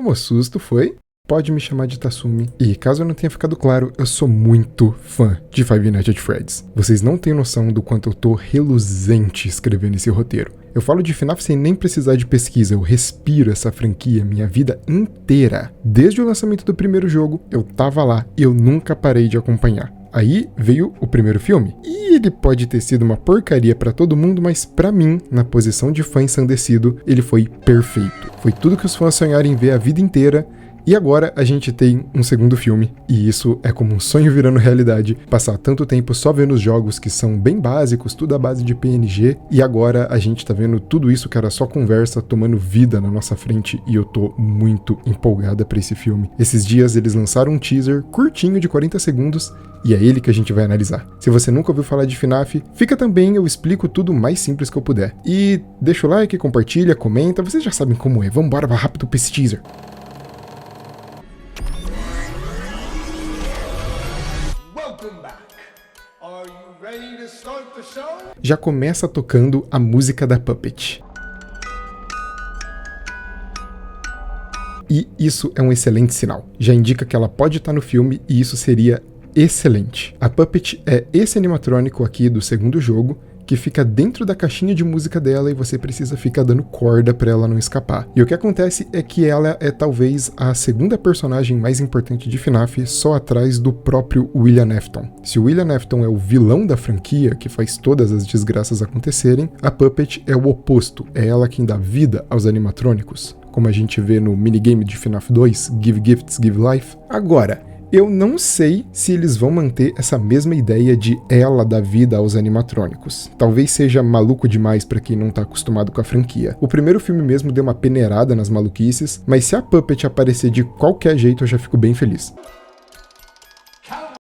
tomou susto, foi? Pode me chamar de Tatsumi. E caso eu não tenha ficado claro, eu sou muito fã de Five Nights at Freddy's. Vocês não têm noção do quanto eu tô reluzente escrevendo esse roteiro. Eu falo de FNAF sem nem precisar de pesquisa, eu respiro essa franquia minha vida inteira. Desde o lançamento do primeiro jogo, eu tava lá e eu nunca parei de acompanhar. Aí veio o primeiro filme, e ele pode ter sido uma porcaria pra todo mundo, mas pra mim, na posição de fã ensandecido, ele foi perfeito. Foi tudo que os fãs sonharam em ver a vida inteira. E agora a gente tem um segundo filme, e isso é como um sonho virando realidade, passar tanto tempo só vendo os jogos que são bem básicos, tudo à base de PNG, e agora a gente tá vendo tudo isso que era só conversa, tomando vida na nossa frente, e eu tô muito empolgada pra esse filme. Esses dias eles lançaram um teaser curtinho de 40 segundos, e é ele que a gente vai analisar. Se você nunca ouviu falar de FNAF, fica também, eu explico tudo o mais simples que eu puder. E deixa o like, compartilha, comenta, vocês já sabem como é, vambora rápido pra esse teaser. Já começa tocando a música da Puppet. E isso é um excelente sinal. Já indica que ela pode estar no filme e isso seria excelente. A Puppet é esse animatrônico aqui do segundo jogo, que fica dentro da caixinha de música dela e você precisa ficar dando corda pra ela não escapar. E o que acontece é que ela é talvez a segunda personagem mais importante de FNAF, só atrás do próprio William Afton. Se o William Afton é o vilão da franquia, que faz todas as desgraças acontecerem, a Puppet é o oposto, é ela quem dá vida aos animatrônicos, como a gente vê no minigame de FNAF 2, Give Gifts, Give Life. Agora, eu não sei se eles vão manter essa mesma ideia de ela dar vida aos animatrônicos. Talvez seja maluco demais pra quem não tá acostumado com a franquia. O primeiro filme mesmo deu uma peneirada nas maluquices, mas se a Puppet aparecer de qualquer jeito eu já fico bem feliz.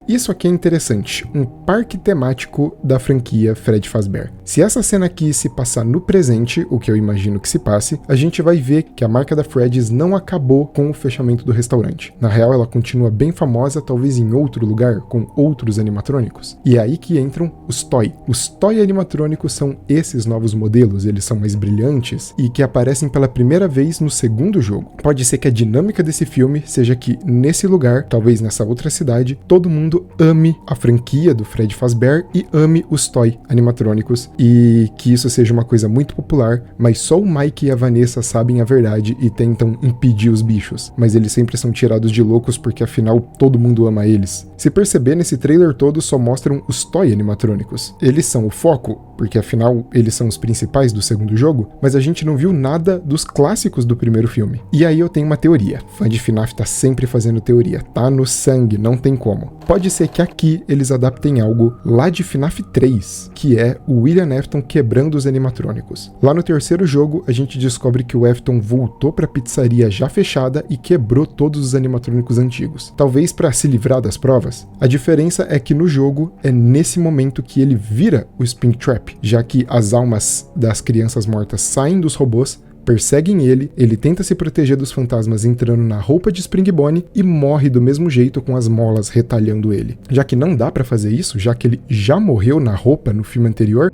Isso aqui é interessante, um parque temático da franquia Fred Fazbear. Se essa cena aqui se passar no presente, o que eu imagino que se passe, a gente vai ver que a marca da Freddy's não acabou com o fechamento do restaurante. Na real, ela continua bem famosa, talvez em outro lugar, com outros animatrônicos. E é aí que entram os Toy. Os Toy animatrônicos são esses novos modelos, eles são mais brilhantes e que aparecem pela primeira vez no segundo jogo. Pode ser que a dinâmica desse filme seja que nesse lugar, talvez nessa outra cidade, todo mundo ame a franquia do Fred Fazbear e ame os Toy animatrônicos e que isso seja uma coisa muito popular, mas só o Mike e a Vanessa sabem a verdade e tentam impedir os bichos, mas eles sempre são tirados de loucos porque afinal todo mundo ama eles. Se perceber, nesse trailer todo só mostram os Toy animatrônicos. Eles são o foco, porque afinal eles são os principais do segundo jogo, mas a gente não viu nada dos clássicos do primeiro filme. E aí eu tenho uma teoria. Fã de FNAF tá sempre fazendo teoria, tá no sangue, não tem como. Pode ser que aqui eles adaptem algo lá de FNAF 3, que é o William Afton quebrando os animatrônicos. Lá no terceiro jogo, a gente descobre que o Afton voltou pra pizzaria já fechada e quebrou todos os animatrônicos antigos. Talvez pra se livrar das provas. A diferença é que no jogo é nesse momento que ele vira o Springtrap, já que as almas das crianças mortas saem dos robôs, perseguem ele, ele tenta se proteger dos fantasmas entrando na roupa de Spring Bonnie e morre do mesmo jeito com as molas retalhando ele. Já que não dá pra fazer isso, já que ele já morreu na roupa no filme anterior,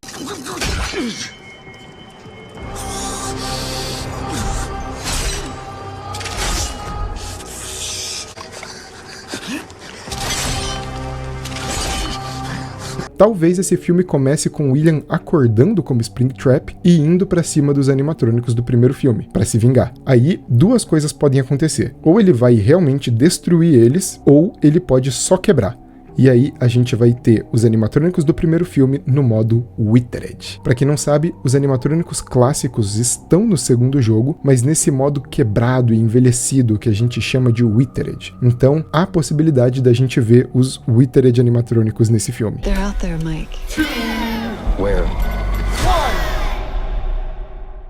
talvez esse filme comece com William acordando como Springtrap e indo pra cima dos animatrônicos do primeiro filme, pra se vingar. Aí, duas coisas podem acontecer. Ou ele vai realmente destruir eles, ou ele pode só quebrar. E aí a gente vai ter os animatrônicos do primeiro filme no modo Withered. Pra quem não sabe, os animatrônicos clássicos estão no segundo jogo, mas nesse modo quebrado e envelhecido que a gente chama de Withered. Então, há a possibilidade da gente ver os Withered animatrônicos nesse filme. They're out there, Mike. Where?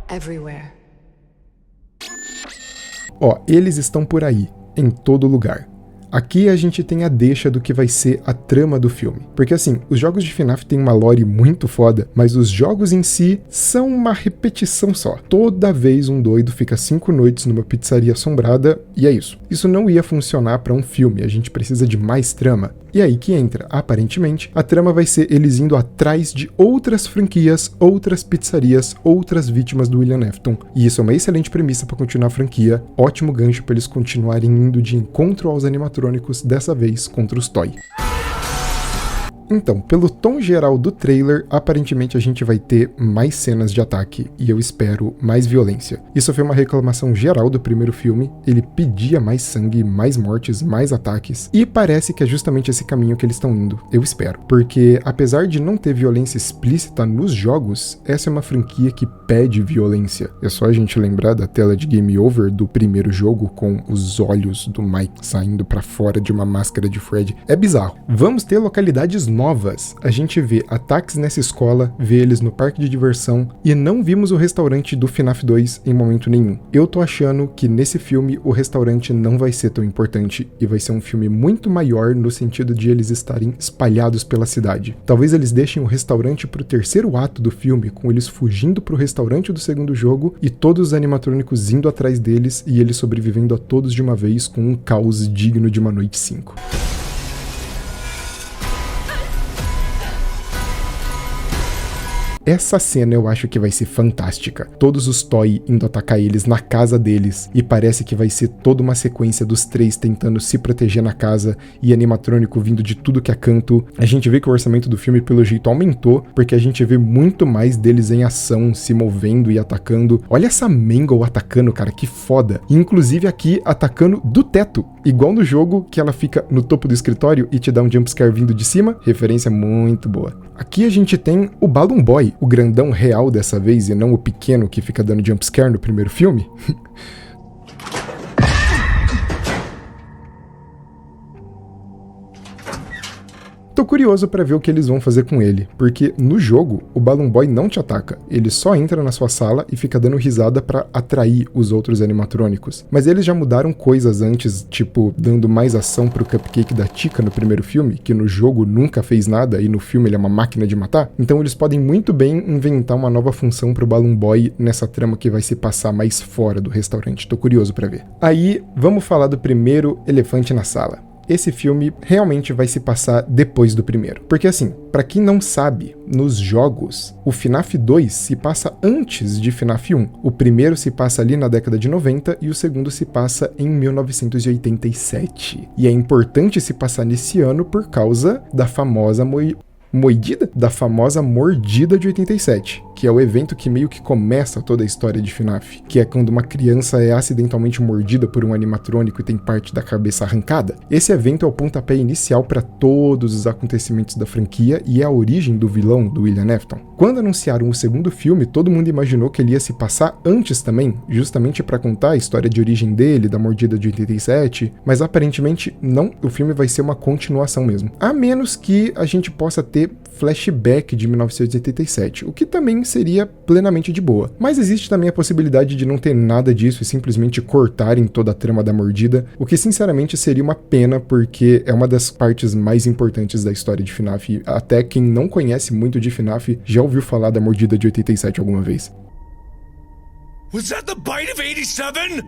Everywhere. Ó, eles estão por aí, em todo lugar. Aqui a gente tem a deixa do que vai ser a trama do filme. Porque assim, os jogos de FNAF têm uma lore muito foda, mas os jogos em si são uma repetição só. Toda vez um doido fica 5 noites numa pizzaria assombrada e é isso. Isso não ia funcionar pra um filme, a gente precisa de mais trama. E aí que entra, aparentemente, a trama vai ser eles indo atrás de outras franquias, outras pizzarias, outras vítimas do William Afton. E isso é uma excelente premissa para continuar a franquia, ótimo gancho para eles continuarem indo de encontro aos animatrônicos, dessa vez contra os Toy. Então, pelo tom geral do trailer, aparentemente a gente vai ter mais cenas de ataque e eu espero mais violência. Isso foi uma reclamação geral do primeiro filme, ele pedia mais sangue, mais mortes, mais ataques, e parece que é justamente esse caminho que eles estão indo, eu espero. Porque apesar de não ter violência explícita nos jogos, essa é uma franquia que pede violência. É só a gente lembrar da tela de Game Over do primeiro jogo com os olhos do Mike saindo pra fora de uma máscara de Fred. É bizarro. Vamos ter localidades novas. A gente vê ataques nessa escola, vê eles no parque de diversão e não vimos o restaurante do FNAF 2 em momento nenhum. Eu tô achando que nesse filme o restaurante não vai ser tão importante e vai ser um filme muito maior no sentido de eles estarem espalhados pela cidade. Talvez eles deixem o restaurante pro terceiro ato do filme, com eles fugindo pro restaurante do segundo jogo e todos os animatrônicos indo atrás deles e eles sobrevivendo a todos de uma vez com um caos digno de uma noite 5. Essa cena eu acho que vai ser fantástica. Todos os Toy indo atacar eles na casa deles e parece que vai ser toda uma sequência dos três tentando se proteger na casa e animatrônico vindo de tudo que é canto. A gente vê que o orçamento do filme pelo jeito aumentou porque a gente vê muito mais deles em ação, se movendo e atacando. Olha essa Mangle atacando, cara, que foda. E, inclusive aqui atacando do teto, igual no jogo que ela fica no topo do escritório e te dá um jumpscare vindo de cima. Referência muito boa. Aqui a gente tem o Balloon Boy, o grandão real dessa vez e não o pequeno que fica dando jumpscare no primeiro filme. Tô curioso pra ver o que eles vão fazer com ele, porque no jogo o Balloon Boy não te ataca, ele só entra na sua sala e fica dando risada pra atrair os outros animatrônicos. Mas eles já mudaram coisas antes, tipo dando mais ação pro Cupcake da Chica no primeiro filme, que no jogo nunca fez nada e no filme ele é uma máquina de matar. Então eles podem muito bem inventar uma nova função pro Balloon Boy nessa trama que vai se passar mais fora do restaurante, tô curioso pra ver. Aí, vamos falar do primeiro elefante na sala. Esse filme realmente vai se passar depois do primeiro. Porque assim, pra quem não sabe, nos jogos, o FNAF 2 se passa antes de FNAF 1. O primeiro se passa ali na década de 90 e o segundo se passa em 1987. E é importante se passar nesse ano por causa da famosa mordida de 87, que é o evento que meio que começa toda a história de FNAF, que é quando uma criança é acidentalmente mordida por um animatrônico e tem parte da cabeça arrancada. Esse evento é o pontapé inicial para todos os acontecimentos da franquia e é a origem do vilão do William Afton. Quando anunciaram o segundo filme, todo mundo imaginou que ele ia se passar antes também, justamente para contar a história de origem dele, da mordida de 87, mas aparentemente não, o filme vai ser uma continuação mesmo. A menos que a gente possa ter flashback de 1987, o que também seria plenamente de boa. Mas existe também a possibilidade de não ter nada disso e simplesmente cortarem toda a trama da mordida, o que sinceramente seria uma pena porque é uma das partes mais importantes da história de FNAF. Até quem não conhece muito de FNAF já ouviu falar da mordida de 87 alguma vez. Was that the bite of 87?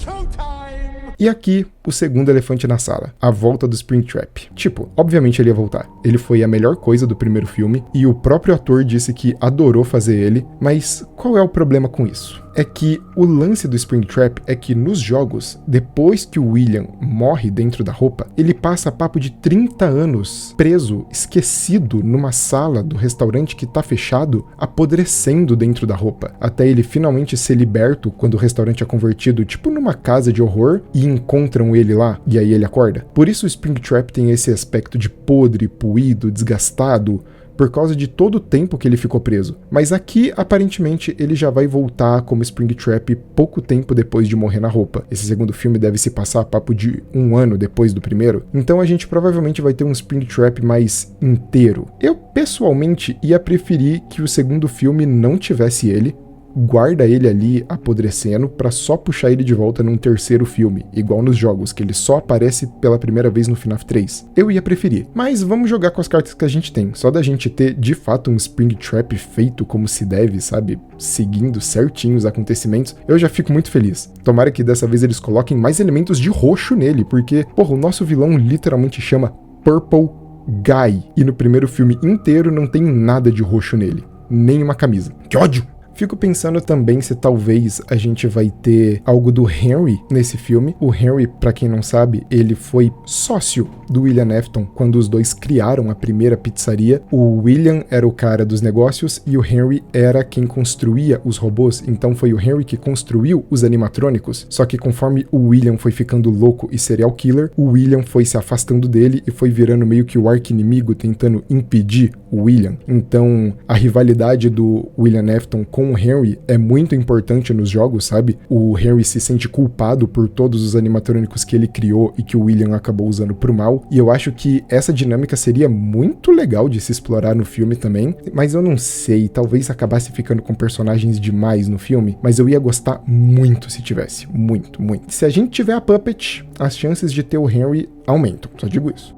Showtime! E aqui, o segundo elefante na sala, a volta do Springtrap. Tipo, obviamente ele ia voltar. Ele foi a melhor coisa do primeiro filme, e o próprio ator disse que adorou fazer ele, mas qual é o problema com isso? É que o lance do Springtrap é que nos jogos, depois que o William morre dentro da roupa, ele passa papo de 30 anos preso, esquecido numa sala do restaurante que tá fechado, apodrecendo dentro da roupa, até ele finalmente ser liberto quando o restaurante é convertido tipo numa casa de horror e encontram ele lá, e aí ele acorda. Por isso o Springtrap tem esse aspecto de podre, puído, desgastado, por causa de todo o tempo que ele ficou preso. Mas aqui, aparentemente, ele já vai voltar como Springtrap pouco tempo depois de morrer na roupa. Esse segundo filme deve se passar a papo de 1 ano depois do primeiro. Então a gente provavelmente vai ter um Springtrap mais inteiro. Eu, pessoalmente, ia preferir que o segundo filme não tivesse ele, guarda ele ali apodrecendo pra só puxar ele de volta num terceiro filme, igual nos jogos, que ele só aparece pela primeira vez no FNAF 3. Eu ia preferir, mas vamos jogar com as cartas que a gente tem. Só da gente ter, de fato, um Springtrap feito como se deve, sabe? Seguindo certinho os acontecimentos, eu já fico muito feliz. Tomara que dessa vez eles coloquem mais elementos de roxo nele, porque, porra, o nosso vilão literalmente chama Purple Guy, e no primeiro filme inteiro não tem nada de roxo nele, nem uma camisa. Que ódio! Fico pensando também se talvez a gente vai ter algo do Henry nesse filme. O Henry, pra quem não sabe, ele foi sócio do William Afton quando os dois criaram a primeira pizzaria. O William era o cara dos negócios e o Henry era quem construía os robôs, então foi o Henry que construiu os animatrônicos. Só que conforme o William foi ficando louco e serial killer, o William foi se afastando dele e foi virando meio que o arqui-inimigo, tentando impedir o William. Então a rivalidade do William Afton com o Henry é muito importante nos jogos, sabe? O Henry se sente culpado por todos os animatrônicos que ele criou e que o William acabou usando pro mal, e eu acho que essa dinâmica seria muito legal de se explorar no filme também, mas eu não sei, talvez acabasse ficando com personagens demais no filme, mas eu ia gostar muito se tivesse, muito, muito. Se a gente tiver a Puppet, as chances de ter o Henry aumentam, só digo isso.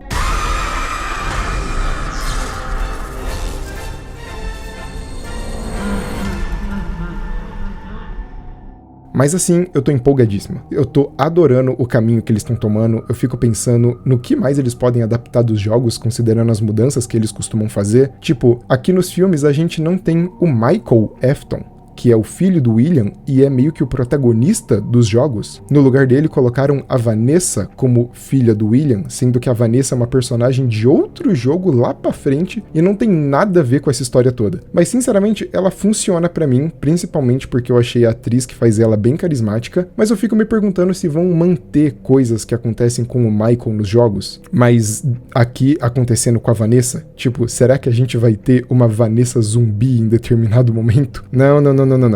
Mas assim, eu tô empolgadíssima. Eu tô adorando o caminho que eles estão tomando. Eu fico pensando no que mais eles podem adaptar dos jogos, considerando as mudanças que eles costumam fazer. Tipo, aqui nos filmes a gente não tem o Michael Afton, que é o filho do William e é meio que o protagonista dos jogos. No lugar dele colocaram a Vanessa como filha do William, sendo que a Vanessa é uma personagem de outro jogo lá pra frente e não tem nada a ver com essa história toda. Mas sinceramente, ela funciona pra mim, principalmente porque eu achei a atriz que faz ela bem carismática, mas eu fico me perguntando se vão manter coisas que acontecem com o Michael nos jogos, mas aqui acontecendo com a Vanessa. Tipo, será que a gente vai ter uma Vanessa zumbi em determinado momento? Não,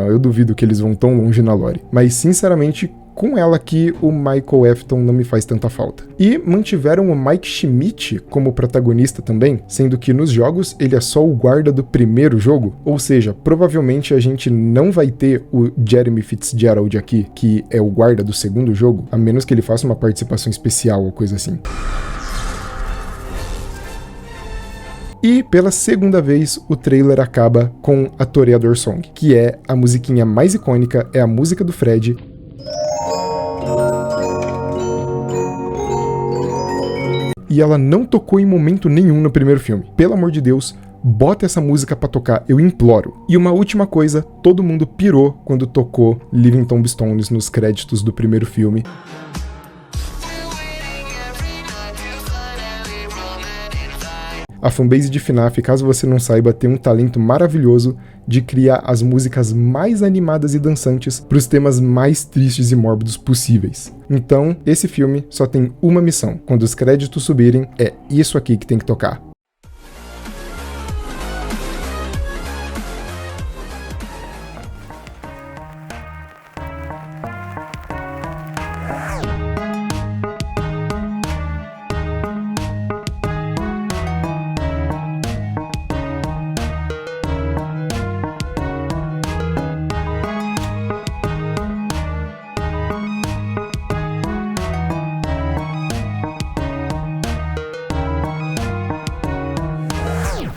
eu duvido que eles vão tão longe na lore. Mas, sinceramente, com ela aqui, o Michael Afton não me faz tanta falta. E mantiveram o Mike Schmidt como protagonista também, sendo que nos jogos ele é só o guarda do primeiro jogo, ou seja, provavelmente a gente não vai ter o Jeremy Fitzgerald aqui, que é o guarda do segundo jogo, a menos que ele faça uma participação especial ou coisa assim. E pela segunda vez o trailer acaba com a Toreador Song, que é a musiquinha mais icônica, é a música do Fred. E ela não tocou em momento nenhum no primeiro filme. Pelo amor de Deus, bota essa música pra tocar, eu imploro. E uma última coisa, todo mundo pirou quando tocou Living Tombstones nos créditos do primeiro filme. A fanbase de FNAF, caso você não saiba, tem um talento maravilhoso de criar as músicas mais animadas e dançantes para os temas mais tristes e mórbidos possíveis. Então, esse filme só tem uma missão. Quando os créditos subirem, é isso aqui que tem que tocar.